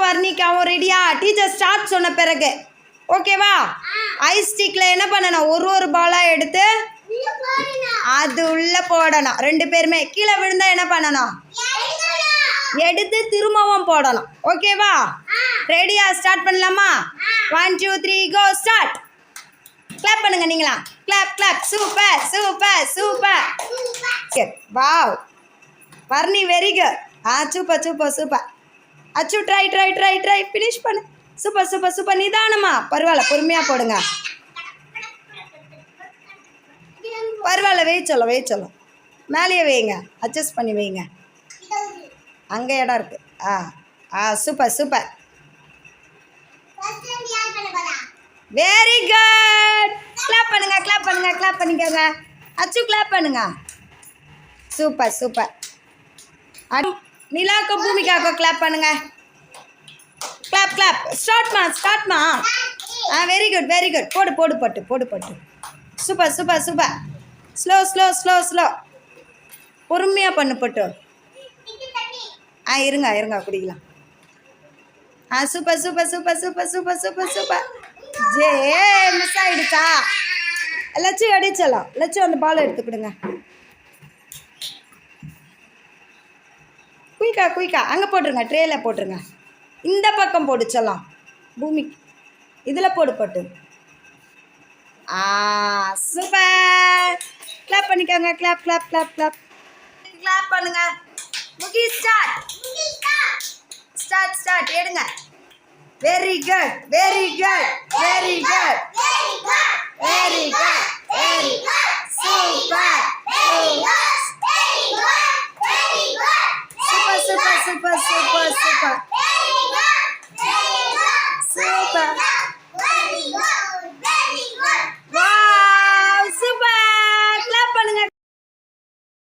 வர்ணிக்காவும் ரெடியா? Teacher start சொன்ன பிறகு ஓகேவா? ஐஸ் ஸ்டிக்கில் என்ன பண்ணணும்? ஒரு பாலாக எடுத்து அது உள்ளே போடணும். 2 பேருமே கீழே விழுந்தா என்ன பண்ணணும்? எடுத்து திரும்பவும் போடணும். ஓகேவா? ரெடியா? ஸ்டார்ட் பண்ணலாமா? 1 2 3 கோ ஸ்டார்ட். கிளாப் பண்ணுங்க நீங்களா. Clap clap. Super super super. Wow Varni very good. Super super super. Achu try try try try finish பண்ணு. Super super super. நிதானமா பரவாயில்ல, பொறுமையாக போடுங்க. பரவாயில்ல, வெயிட் சொல்லும் மேலேயே வைங்க, அட்ஜஸ்ட் பண்ணி வைங்க. அங்கே இடம் இருக்கு. Super super very good. Clap பண்ணுங்க கிளாப் பண்ணுங்க கிளாப் பண்ணிக்கோங்க. அச்சு கிளாப் பண்ணுங்க. Super super. நிலாக்கோ பூமிக்காக்கோ கிளாப் பண்ணுங்க. Clap clap. ஸ்டார்ட்மா. Very good very good. போடு பட்டு. Super super super. ஸ்லோ பொறுமையாக பண்ணு பட்டு. இருங்க குடிக்கலாம். சூப்பர். ஜே மிஸ் ஆகிடுச்சா? லட்சு அடிச்சலாம். லட்சு அந்த பால் எடுத்துக்கிடுங்க. குயிக்கா அங்கே போட்டுருங்க. ட்ரேயில் போட்டுருங்க. இந்த பக்கம் போடு சொல்லலாம். பூமி இதில் போடு பட்டு. சூப்பர். கிளாப் பண்ணிக்கோங்க. கிளாப் பண்ணுங்க. முகி ஸ்டார்ட் எடுங்க. Very good super.